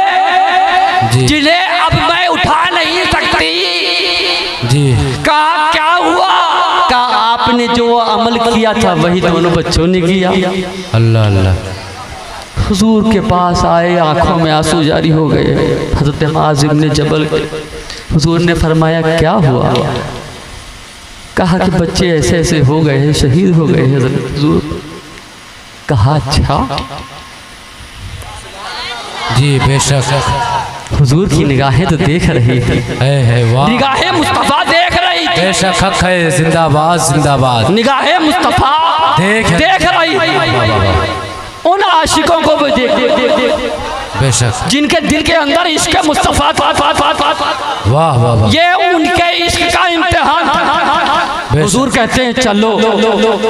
जिन्हें अब मैं उठा नहीं सकती। जी कहा क्या हुआ? कहा आपने जो अमल किया था वही दोनों बच्चों ने किया। अल्लाह अल्लाह। हुजूर के पास आए, आंखों में आंसू जारी हो गए। हज़रत मुआज़ बिन जबल, हुजूर ने फरमाया क्या हुआ? कहा कि बच्चे ऐसे ऐसे हो गए हैं, शहीद हो गए हैं। हुजूर कहा अच्छा जी बेशक। हुजूर की निगाहें तो देख रही थी, निगाहें मुस्तफ़ा देख रही थी। बेशक हक है, जिंदाबाद जिंदाबाद। निगाहें मुस्तफ़ा देख रही थी उन आशिकों को भी देख बेशक, जिनके दिल के अंदर इश्क मुस्तफ़ा। वाह वाह वाह, ये उनके इश्क का इम्तिहान था। हुजूर कहते हैं चलो,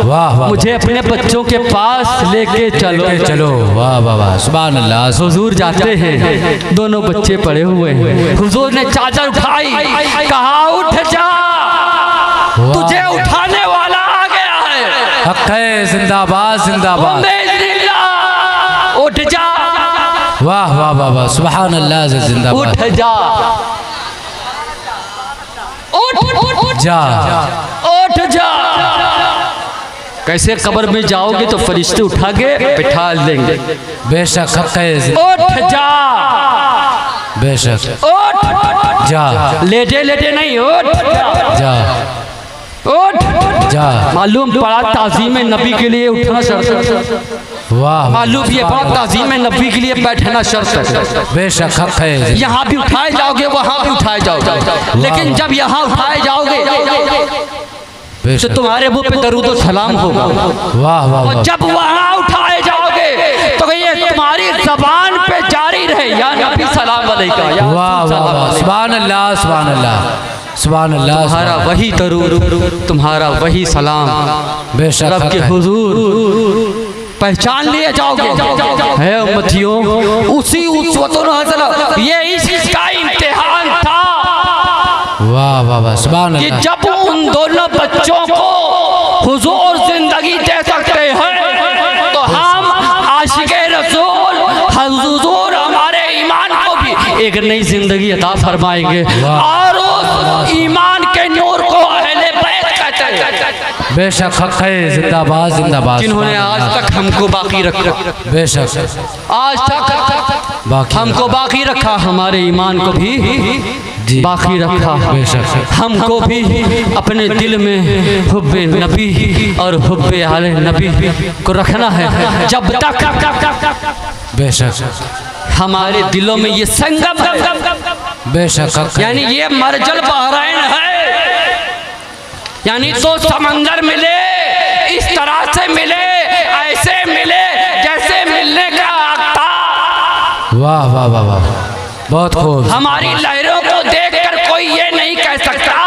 वाह वाह, मुझे अपने बच्चों के पास लेके चलो। वाह वाह वाह, सुभान अल्लाह। हुजूर जाते हैं, दोनों बच्चे पड़े हुए हैं। हुजूर ने चादर उठाई, कहा उठ जा, तुझे उठाने वाला आ गया है। हक है, जिंदाबाद जिंदाबाद। उठ जा, वाह वाह वाह वाह, सुभान अल्लाह, जिंदाबाद। उठ जा, उठ जा, उठ जा। कैसे कब्र में जाओगे तो फरिश्ते उठा के बिठा देंगे। बेशक हक है, उठ जा, बेशक उठ जा, लेटे लेटे नहीं, उठ जा, उठ जा। मालूम पड़ा ताज़ीम नबी के लिए उठना शर्त। वाह, मालूम ये पड़ा ताज़ीम नबी के लिए बैठना शर्त है। बेशक हक है। यहाँ भी उठाए जाओगे, वहाँ भी उठाए जाओगे, लेकिन जब यहाँ उठाए जाओगे तो तुम्हारे मुंह पे दरूद और सलाम होगा। वाह वाह, और जब वहाँ उठाए जाओगे तो ये तुम्हारी जबान पे जारी रहे, या नबी सलाम अलैका। वाह वाह वाह, सुभान अल्लाह सुभान अल्लाह सुभान अल्लाह। तुम्हारा वही दरूद, तुम्हारा वही सलाम बेशक रब के हुजूर पहचान लिए जाओगे। है उम्मतियों, उसी ये इश्क का इम्तिहान था। वाह वाह वाह सुभान कि अल्लाह। जब उन दोनों बच्चों को हुजूर जिंदगी दे सकते हैं तो हम आशिक़े रसूल हुजूर हमारे ईमान को भी एक नई जिंदगी अता फरमाएंगे और उस ईमान के नूर को अहले बैत कहते हैं। बेशक हक है, जिंदाबाद जिंदाबाद। जिन्होंने आज तक हमको बाकी रखा, बेशक आज तक बाकी हमको बाकी रखा, हमारे ईमान को भी बाकी रखा। बेशक हमको भी अपने दिल में हुब्बे नबी और हुब्बे आले नबी को रखना है। जब तक बेशक हमारे दिलों में ये संगम है, बेशक हक है। यानी ये मरजल बहरैन है, यानी दो समंदर मिले, इस तरह से मिले, ऐसे मिले जैसे मिलने का आख्तार। वाह वाह वाह वाह, बहुत खूब। हमारी लहरों को देखकर कोई ये नहीं कह सकता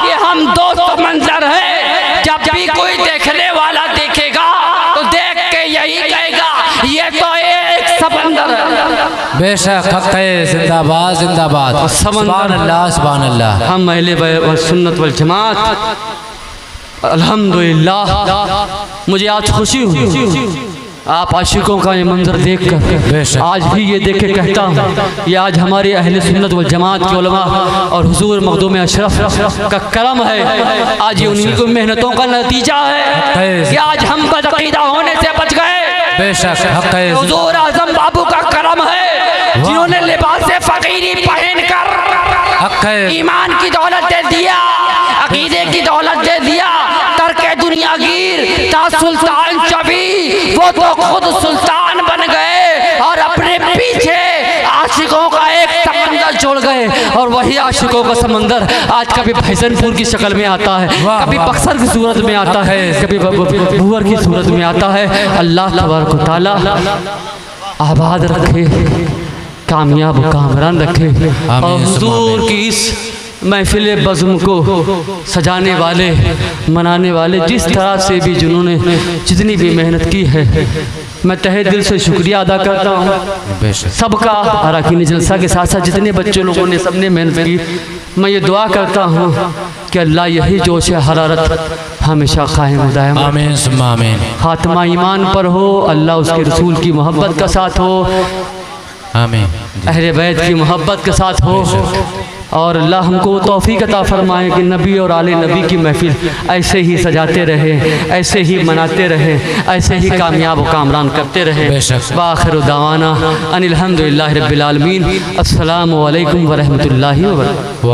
कि हम दो समंदर हैं। जब भी कोई देखने वाला देखेगा तो देख के यही कहेगा ये तो एक समंदर है। बेशक हक है, जिंदाबाद जिंदाबाद। सुभान अल्लाह सुभान अल्लाह। हम अहले बैत व सुन्नत वल जमात अल्हम्दुलिल्लाह, मुझे आज खुशी हुई आप आशिकों का ये मंजर देखकर। आज भी ये देख के कहता हूँ ये आज हमारे अहले सुन्नत वल जमात के उलमा और हुजूर मखदूम अशरफ का करम है। आज ये उन्हीं की मेहनतों का नतीजा है कि आज हम बदअकीदा होने से बच गए। बेशक हक है। हुजूर आजम बाबू का करम है जिन्होंने लिबास फकीरी पहनकर हक है। ईमान की दौलत दे दिया, अकीदे की दौलत दे दिया, तरके दुनियागीर ता सुल्तान चबी वो तो खुद सुल्तान बन गए और अपने पीछे आशिकों का एक समंदर छोड़ गए। और वही आशिकों का समंदर आज कभी भैसनपुर की शक्ल में आता है, कभी बक्सर की सूरत में आता है, कभी भूअर की सूरत में आता है। अल्लाह तबारक व तआला आबाद रखे, कामयाब कामरान रखे और हुजूर की इस महफिल बज़्म को सजाने वाले, मनाने वाले, जिस तरह से भी जिन्होंने जितनी भी मेहनत की है, मैं तहे दिल से शुक्रिया अदा करता हूँ सबका। अरकान जलसा के साथ साथ जितने बच्चे लोगों ने सबने मेहनत की, मैं ये दुआ करता हूँ कि अल्लाह यही जोश हरारत हमेशा कायम दायम, आमीन सुम्मा आमीन। खात्मा ईमान पर हो, अल्लाह उसके रसूल की मोहब्बत का साथ हो, आमीन। अहले बैत की मोहब्बत के साथ हो और अल्लाह हमको तौफीक अता फरमाए कि नबी और आले नबी की महफिल ऐसे ही सजाते रहे, ऐसे ही मनाते रहे, ऐसे ही कामयाब व कामरान करते रहे। वाखिर दावाना अनिल हम्दुलिल्लाहि रब्बिल आलमीन। अस्सलामु अलैकुम व रहमतुल्लाहि व बरकातहू।